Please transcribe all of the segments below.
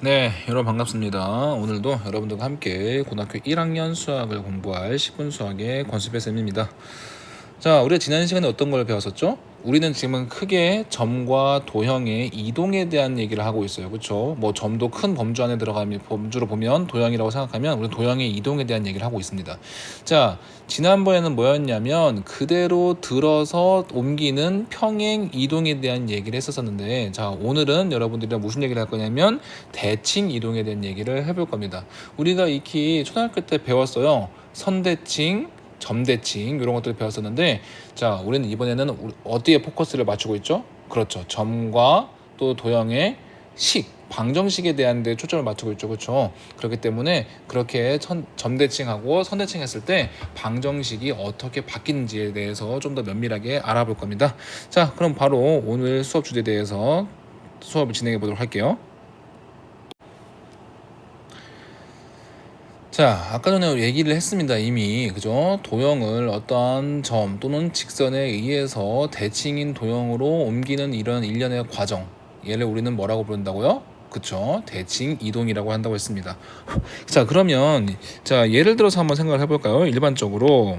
네, 여러분 반갑습니다. 오늘도 여러분들과 함께 고등학교 1학년 수학을 공부할 10분 수학의 권수배 쌤입니다. 자, 우리가 지난 시간에 어떤 걸 배웠었죠? 우리는 지금은 크게 점과 도형의 이동에 대한 얘기를 하고 있어요. 그렇죠? 뭐 점도 큰 범주 안에 들어가면 범주로 보면 도형이라고 생각하면 우리는 도형의 이동에 대한 얘기를 하고 있습니다. 자, 지난번에는 뭐였냐면 그대로 들어서 옮기는 평행 이동에 대한 얘기를 했었는데, 자, 오늘은 여러분들이랑 무슨 얘기를 할 거냐면 대칭 이동에 대한 얘기를 해볼 겁니다. 우리가 익히 초등학교 때 배웠어요. 선대칭, 점대칭 이런 것들을 배웠었는데, 자, 우리는 이번에는 어디에 포커스를 맞추고 있죠? 그렇죠. 점과 또 도형의 방정식에 대한 데 초점을 맞추고 있죠. 그렇죠? 그렇기 때문에 그렇게 점대칭하고 선대칭 했을 때 방정식이 어떻게 바뀌는지에 대해서 좀 더 면밀하게 알아볼 겁니다. 자, 그럼 바로 오늘 수업 주제에 대해서 수업을 진행해 보도록 할게요. 자, 아까 전에 얘기를 했습니다. 이미, 그죠? 도형을 어떠한 점 또는 직선에 의해서 대칭인 도형으로 옮기는 이런 일련의 과정, 얘를 우리는 뭐라고 부른다고요? 그쵸? 대칭 이동이라고 한다고 했습니다. 자, 그러면 예를 들어서 한번 생각을 해볼까요? 일반적으로.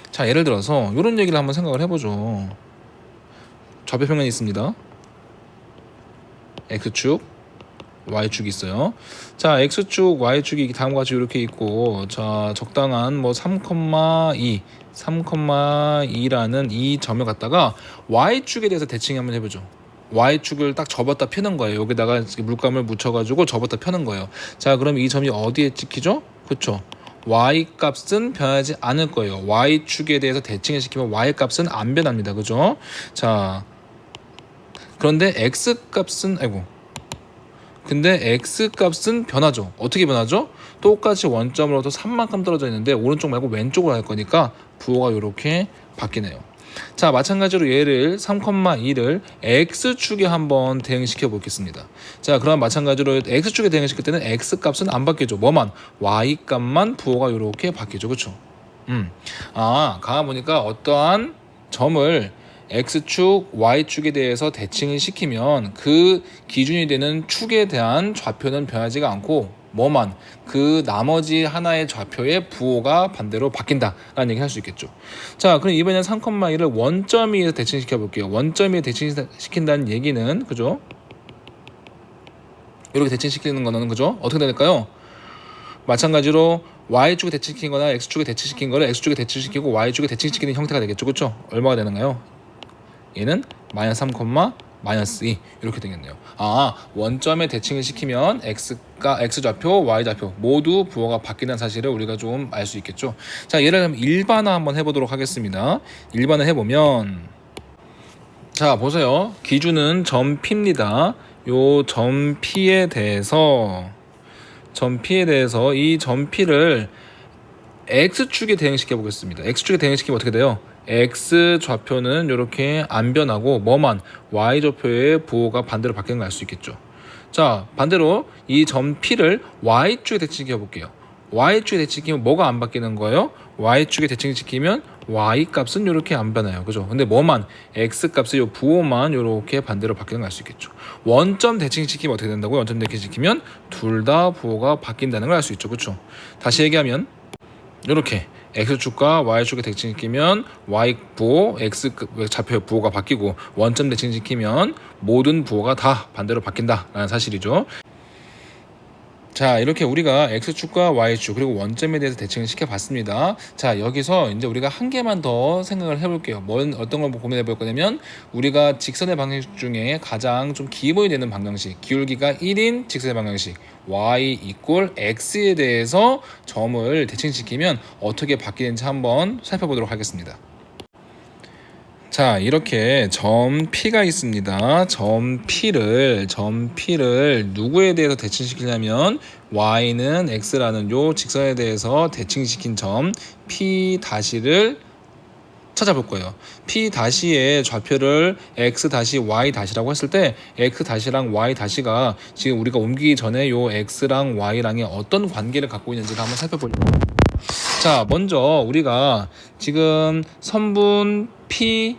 자, 예를 들어서 이런 얘기를 한번 생각을 해보죠. 좌표평면이 있습니다. X축, Y축이 있어요. 자, X축, Y축이 다음과 같이 이렇게 있고, 자, 적당한 뭐 3,2라는 이 점을 갖다가 Y축에 대해서 대칭 한번 해보죠. Y축을 딱 접었다 펴는 거예요. 여기다가 물감을 묻혀가지고 접었다 펴는 거예요. 자, 그럼 이 점이 어디에 찍히죠? 그쵸? Y 값은 변하지 않을 거예요. Y축에 대해서 대칭을 시키면 Y 값은 안 변합니다. 그죠? 자, 그런데 X 값은, 근데 X값은 변하죠. 어떻게 변하죠? 똑같이 원점으로부터 3만큼 떨어져 있는데 오른쪽 말고 왼쪽으로 할 거니까 부호가 이렇게 바뀌네요. 자, 마찬가지로 얘를 3,2를 X축에 한번 대응시켜 보겠습니다. 자, 그럼 마찬가지로 X축에 대응시킬 때는 X값은 안 바뀌죠. 뭐만? Y값만 부호가 이렇게 바뀌죠. 그쵸? 가만 보니까 어떠한 점을 X축, Y축에 대해서 대칭을 시키면 그 기준이 되는 축에 대한 좌표는 변하지가 않고 뭐만 그 나머지 하나의 좌표의 부호가 반대로 바뀐다라는 얘기 할 수 있겠죠. 자, 그럼 이번에는 3,2를 원점위에서 대칭시켜 볼게요. 원점위에 대칭시킨다는 얘기는, 그죠? 이렇게 대칭시키는 거는, 그죠? 어떻게 될까요? 마찬가지로 Y축에 대칭시킨 거나 X축에 대칭시킨 거를 X축에 대칭시키고 Y축에 대칭시키는 형태가 되겠죠. 그렇죠? 얼마가 되는가요? 얘는 마이너스 3, 마이너스 2 이렇게 되겠네요. 원점에 대칭을 시키면 X좌표, Y좌표 모두 부호가 바뀌는 사실을 우리가 좀 알 수 있겠죠. 자, 예를 들면 일반화 한번 해보도록 하겠습니다. 일반화 해보면, 자, 보세요. 기준은 점 P입니다. 요 점 P에 대해서 이 점 P를 X축에 대응시켜 보겠습니다. X축에 대응시키면 어떻게 돼요? X 좌표는 이렇게 안 변하고 뭐만 Y 좌표의 부호가 반대로 바뀌는 걸 알 수 있겠죠. 자, 반대로 이 점 P를 Y축에 대칭시켜 볼게요. Y축에 대칭시키면 뭐가 안 바뀌는 거예요? Y축에 대칭시키면 Y 값은 이렇게 안 변해요. 그죠? 근데 뭐만 X 값의 이 부호만 이렇게 반대로 바뀌는 걸 알 수 있겠죠. 원점 대칭시키면 어떻게 된다고요? 원점 대칭시키면 둘 다 부호가 바뀐다는 걸 알 수 있죠. 그렇죠? 다시 얘기하면 이렇게 X축과 Y축에 대칭시키면 Y 부호, X 좌표의 부호가 바뀌고 원점 대칭시키면 모든 부호가 다 반대로 바뀐다라는 사실이죠. 자, 이렇게 우리가 X축과 Y축 그리고 원점에 대해서 대칭을 시켜봤습니다. 자, 여기서 이제 우리가 한 개만 더 생각을 해볼게요. 어떤 걸 고민해 볼 거냐면, 우리가 직선의 방정식 중에 가장 좀 기본이 되는 방정식, 기울기가 1인 직선의 방정식 Y = X에 대해서 점을 대칭시키면 어떻게 바뀌는지 한번 살펴보도록 하겠습니다. 자, 이렇게 점 P가 있습니다. 점 P를 누구에 대해서 대칭시키냐면 Y는 X라는 요 직선에 대해서 대칭시킨 점 P'를 찾아볼 거예요. P'의 좌표를 X',Y'라고 했을 때 X''랑 Y'가 지금 우리가 옮기기 전에 요 X랑 Y랑의 어떤 관계를 갖고 있는지를 한번 살펴보려고. 자, 먼저 우리가 지금 선분 P'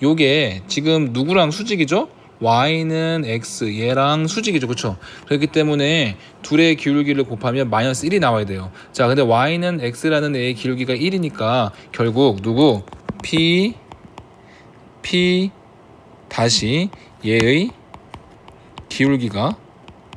요게 지금 누구랑 수직이죠? y는 x, 얘랑 수직이죠. 그쵸? 그렇기 때문에 둘의 기울기를 곱하면 마이너스 1이 나와야 돼요. 자, 근데 y는 x라는 애의 기울기가 1이니까 결국 누구? p 다시 얘의 기울기가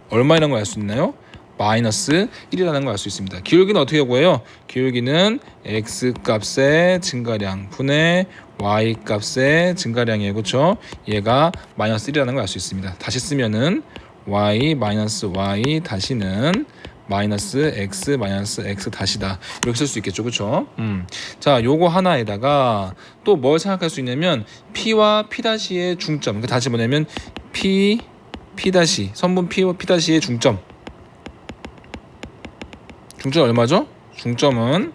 얼마라는 걸 알 수 있나요? 마이너스 1이라는 걸 알 수 있습니다. 기울기는 어떻게 구해요? 기울기는 x 값의 증가량 분의 y 값의 증가량이에요. 그렇죠? 얘가 마이너스 1이라는 걸 알 수 있습니다. 다시 쓰면은 y 마이너스 y 다시는 마이너스 x 다시다. 이렇게 쓸 수 있겠죠. 그렇죠? 자, 요거 하나에다가 또 뭘 생각할 수 있냐면 p와 p 다시의 중점. 그러니까 다시 뭐냐면 p 다시 선분 p와 p 다시의 중점 얼마죠? 중점은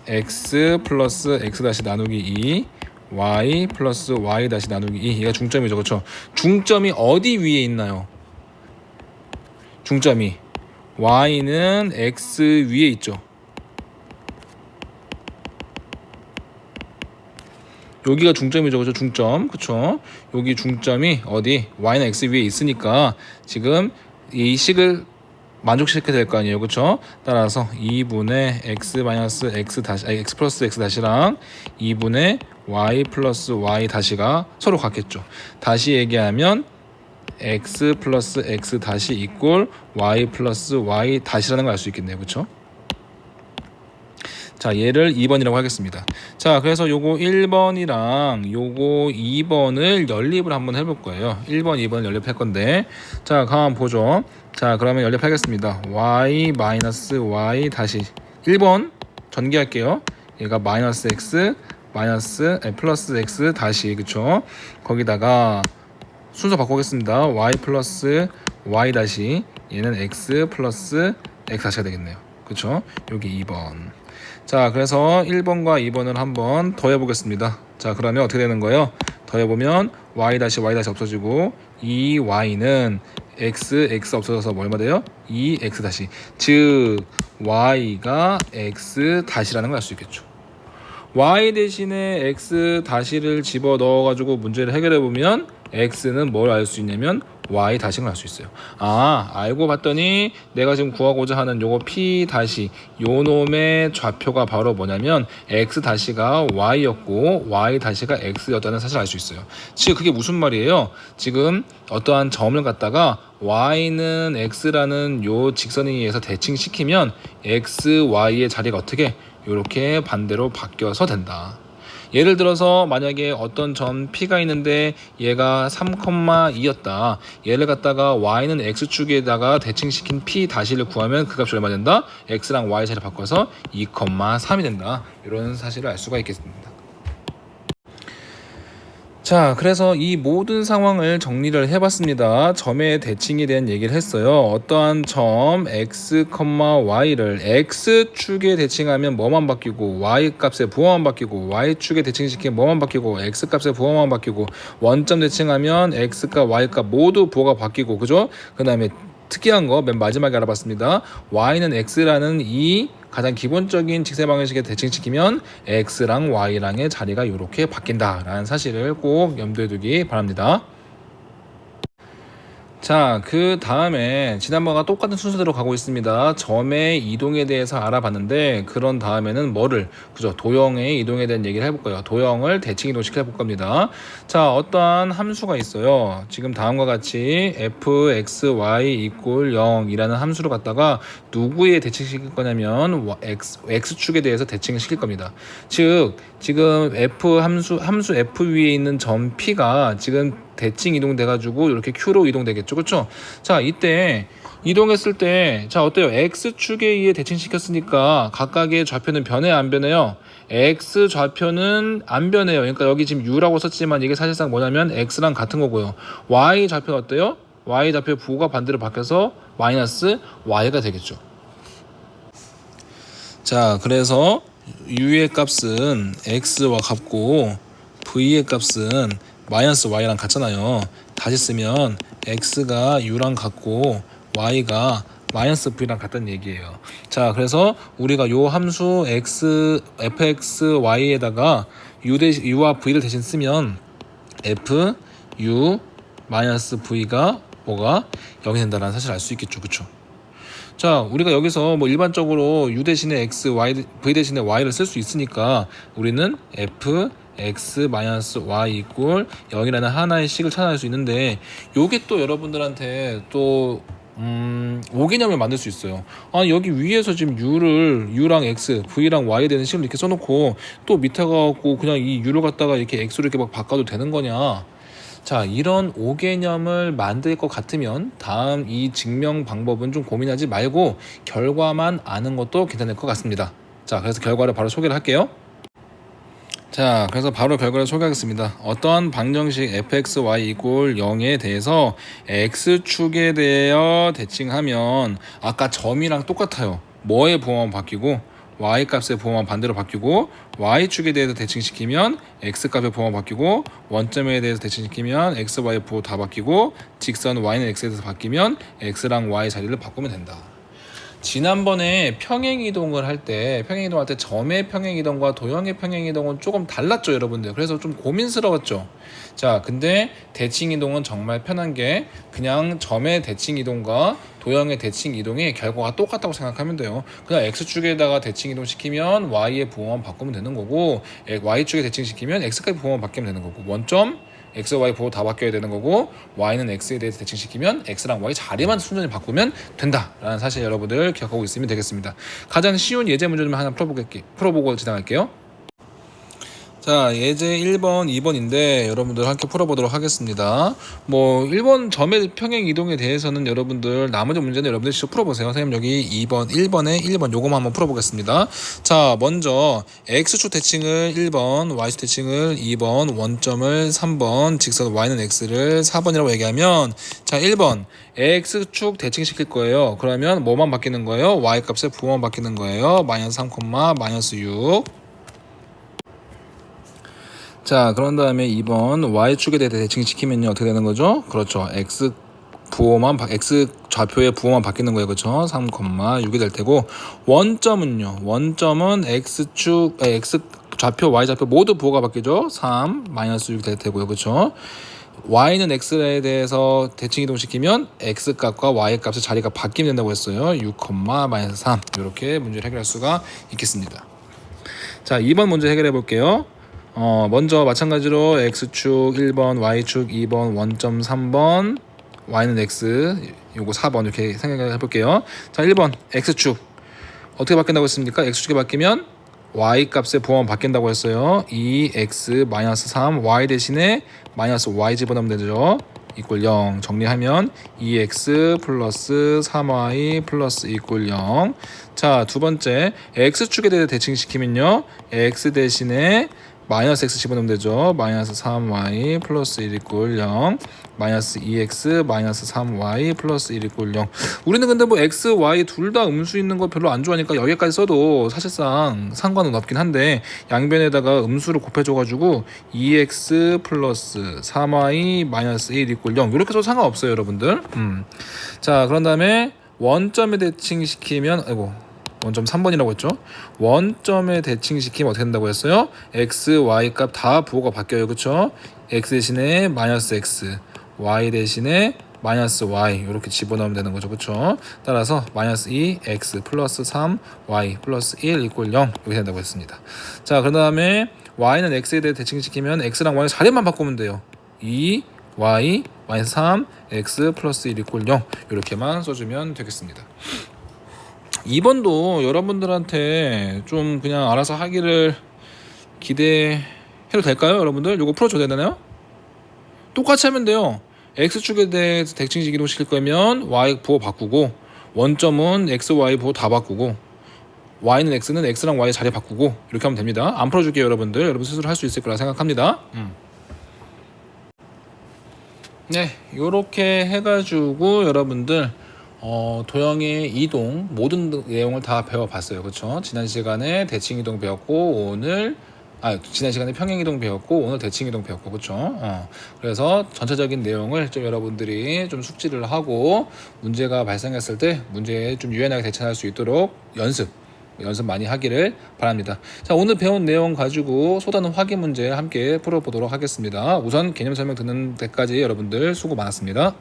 x 플러스 x 다시 나누기 2 y 플러스 y 다시 나누기 2 얘가 중점이죠. 그렇죠? 중점이 어디 위에 있나요? 중점이 y는 x 위에 있죠. 여기가 중점이죠. 그죠? 중점. 그쵸? 여기 중점이 어디? y는 x 위에 있으니까 지금 이 식을 만족시켜야 될 거 아니에요. 그쵸? 따라서 2분의 x 마이너스 x 다시, 아니, x 플러스 x 다시랑 2분의 y 플러스 y 다시가 서로 같겠죠. 다시 얘기하면 x 플러스 x 다시 이꼴 y 플러스 y 다시라는 걸 알 수 있겠네요. 그쵸? 자, 얘를 2번이라고 하겠습니다. 자, 그래서 요거 1번이랑 요거 2번을 연립을 한번 해볼 거예요. 1번, 2번을 연립할 건데, 자, 가만 보죠. 자, 그러면 연립하겠습니다. y 마이너스 y 다시 1번 전개할게요. 얘가 마이너스 x 마이너스 플러스 x 다시, 그쵸? 거기다가 순서 바꾸겠습니다. y 플러스 y 다시, 얘는 x 플러스 x 다시가 되겠네요. 그쵸? 여기 2번. 자, 그래서 1번과 2번을 한번 더해보겠습니다. 자, 그러면 어떻게 되는 거예요? 더해보면 y 다시 없어지고 2y는 x 없어져서 뭐 얼마 돼요? 2x 다시. 즉 y가 x 다시라는 걸 알 수 있겠죠. y 대신에 x 다시를 집어 넣어가지고 문제를 해결해보면 x는 뭘 알 수 있냐면 y 다시를 알 수 있어요. 아, 알고 봤더니 내가 지금 구하고자 하는 요거 p 다시 요 놈의 좌표가 바로 뭐냐면 x 다시가 y였고 y 다시가 x였다는 사실을 알 수 있어요. 즉 그게 무슨 말이에요? 지금 어떠한 점을 갖다가 y는 x라는 요 직선에 의해서 대칭시키면 x, y의 자리가 어떻게 이렇게 반대로 바뀌어서 된다. 예를 들어서 만약에 어떤 점 P가 있는데 얘가 3,2였다. 얘를 갖다가 Y는 X축에다가 대칭시킨 P 다시를 구하면 그 값이 얼마 된다? X랑 Y 자리 바꿔서 2,3이 된다. 이런 사실을 알 수가 있겠습니다. 자, 그래서 이 모든 상황을 정리를 해봤습니다. 점의 대칭에 대한 얘기를 했어요. 어떠한 점 x, y를 x축에 대칭하면 뭐만 바뀌고 y값의 부호만 바뀌고 y축에 대칭시키면 뭐만 바뀌고 x값의 부호만 바뀌고 원점 대칭하면 x값, y값 모두 부호가 바뀌고 그죠? 그 다음에 특이한 거 맨 마지막에 알아봤습니다. y는 x라는 이 가장 기본적인 직세 방정식에 대칭시키면 x랑 y랑의 자리가 이렇게 바뀐다라는 사실을 꼭 염두에 두기 바랍니다. 자, 그 다음에 지난번과 똑같은 순서대로 가고 있습니다. 점의 이동에 대해서 알아봤는데 그런 다음에는 뭐를 그죠? 도형의 이동에 대한 얘기를 해볼 거예요. 도형을 대칭 이동시켜 볼 겁니다. 자, 어떠한 함수가 있어요. 지금 다음과 같이 fxy = 0이라는 함수를 갖다가 누구에 대칭시킬 거냐면 x축에 대해서 대칭을 시킬 겁니다. 즉 지금 함수 f 위에 있는 점 p가 지금 대칭 이동돼가지고 이렇게 q로 이동되겠죠. 그렇죠? 자, 이때 이동했을 때 자 어때요? x축에 의해 대칭시켰으니까 각각의 좌표는 변해요, 안 변해요? x 좌표는 안 변해요. 그러니까 여기 지금 u라고 썼지만 이게 사실상 뭐냐면 x랑 같은 거고요. y 좌표는 어때요? y 좌표 부호가 반대로 바뀌어서 마이너스 y가 되겠죠. 자, 그래서 u의 값은 x와 같고 v의 값은 마이너스 y랑 같잖아요. 다시 쓰면 x가 u랑 같고 y가 마이너스 v랑 같다는 얘기예요. 자, 그래서 우리가 요 함수 fxy에다가 u와 v를 대신 쓰면 f, u, 마이너스 v가 뭐가 0이 된다는 사실을 알 수 있겠죠. 그쵸? 자, 우리가 여기서 뭐 일반적으로 u 대신에 x, y, v 대신에 y를 쓸 수 있으니까 우리는 f x 마이너스 y 이꼴 0이라는 하나의 식을 찾아낼 수 있는데, 요게 또 여러분들한테 또 5개념을 만들 수 있어요. 아, 여기 위에서 지금 u랑 x, v랑 y 되는 식을 이렇게 써놓고 또 밑에 가고 그냥 이 u를 갖다가 이렇게 x로 이렇게 막 바꿔도 되는 거냐? 자, 이런 5개념을 만들 것 같으면 다음 이 증명 방법은 좀 고민하지 말고 결과만 아는 것도 괜찮을 것 같습니다. 자, 그래서 결과를 바로 소개를 할게요. 자, 그래서 바로 결과를 소개하겠습니다. 어떠한 방정식 fxy 이꼴 0에 대해서 x축에 대하여 대칭하면 아까 점이랑 똑같아요. 뭐의 부호만 바뀌고 y값의 부호만 반대로 바뀌고, y축에 대해서 대칭시키면 x값의 부호만 바뀌고, 원점에 대해서 대칭시키면 x, y 부호 다 바뀌고, 직선 y는 x에 대해서 바뀌면 x랑 y 자리를 바꾸면 된다. 지난번에 평행이동을 할 때 점의 평행이동과 도형의 평행이동은 조금 달랐죠, 여러분들. 그래서 좀 고민스러웠죠. 자, 근데 대칭이동은 정말 편한 게 그냥 점의 대칭이동과 도형의 대칭이동의 결과가 똑같다고 생각하면 돼요. 그냥 x축에다가 대칭이동 시키면 y의 부호만 바꾸면 되는 거고, y축에 대칭시키면 x값의 부호만 바뀌면 되는 거고, 원점 x, y 부호 다 바뀌어야 되는 거고, y는 x에 대해서 대칭시키면 x랑 y 자리만 순전히 바꾸면 된다라는 사실 여러분들 기억하고 있으면 되겠습니다. 가장 쉬운 예제 문제 좀 하나 풀어보고 지나갈게요. 자, 예제 1번, 2번인데 여러분들 함께 풀어보도록 하겠습니다. 뭐 1번 점의 평행 이동에 대해서는 여러분들 나머지 문제는 여러분들 직접 풀어보세요. 선생님 여기 2번, 1번에 요거만 한번 풀어보겠습니다. 자, 먼저 x축 대칭을 1번, y축 대칭을 2번, 원점을 3번, 직선 y는 x를 4번이라고 얘기하면, 자, 1번 x축 대칭시킬 거예요. 그러면 뭐만 바뀌는 거예요? y값의 부호만 바뀌는 거예요. 마이너스 3, 마이너스 6. 자, 그런 다음에 2번 y축에 대해 대칭시키면요 어떻게 되는 거죠? 그렇죠. x 좌표의 부호만 바뀌는 거예요. 그렇죠? 3, 6이 될 테고, 원점은 x 좌표, y 좌표 모두 부호가 바뀌죠. 3, 마이너스 6이 될 테고요. 그렇죠? y는 x에 대해서 대칭 이동시키면 x 값과 y 값의 자리가 바뀌면 된다고 했어요. 6, 마이너스 3. 이렇게 문제를 해결할 수가 있겠습니다. 자, 2번 문제 해결해 볼게요. 먼저 마찬가지로 x축 1번, y축 2번, 원점 3번, y는 x, 요거 4번 이렇게 생각해 볼게요. 자, 1번 x축 어떻게 바뀐다고 했습니까? x축에 바뀌면 y 값의 부호만 바뀐다고 했어요. 2x 마이너스 3, y 대신에 마이너스 y 집어넣으면 되죠. 이꼴 0 정리하면 2x 플러스 3y 플러스 이꼴 0. 자, 두 번째 x축에 대해 대칭시키면요 x 대신에 마이너스 x 집어넣으면 되죠. 마이너스 3y 플러스 1 이꼴 0, 마이너스 2x 마이너스 3y 플러스 1 이꼴 0. 우리는 근데 뭐 x, y 둘 다 음수 있는 거 별로 안 좋아하니까 여기까지 써도 사실상 상관은 없긴 한데, 양변에다가 음수를 곱해줘가지고 2x 플러스 3y 마이너스 1 이꼴 0 이렇게 써도 상관없어요, 여러분들. 자, 그런 다음에 원점에 대칭시키면, 원점 3번이라고 했죠. 원점에 대칭시키면 어떻게 된다고 했어요? x, y 값 다 부호가 바뀌어요. 그쵸? x 대신에 마이너스 x, y 대신에 마이너스 y 이렇게 집어넣으면 되는 거죠. 그쵸? 따라서 마이너스 2, x 플러스 3, y 플러스 1 이꼴 0 이렇게 된다고 했습니다. 자, 그 다음에 y는 x에 대해 대칭시키면 x랑 y 자리만 바꾸면 돼요. 2, y, 마이너스 3, x 플러스 1 이꼴 0 이렇게만 써주면 되겠습니다. 2번도 여러분들한테 좀 그냥 알아서 하기를 기대해도 될까요? 여러분들 요거 풀어줘야 되나요? 똑같이 하면 돼요. x축에 대해서 대칭식 이동시킬 거면 y 부호 바꾸고, 원점은 x, y 부호 다 바꾸고, y는 x는 x랑 y 자리 바꾸고, 이렇게 하면 됩니다. 안 풀어줄게요, 여러분들. 여러분 스스로 할 수 있을 거라 생각합니다. 네, 요렇게 해가지고 여러분들 도형의 이동 모든 내용을 다 배워봤어요. 그렇죠? 지난 시간에 대칭 이동 배웠고, 지난 시간에 평행 이동 배웠고, 오늘 대칭 이동 배웠고, 그렇죠? 그래서 전체적인 내용을 좀 여러분들이 좀 숙지를 하고 문제가 발생했을 때 문제에 좀 유연하게 대처할 수 있도록 연습 연습 많이 하기를 바랍니다. 자, 오늘 배운 내용 가지고 쏟아는 확인 문제 함께 풀어보도록 하겠습니다. 우선 개념 설명 듣는 데까지 여러분들 수고 많았습니다.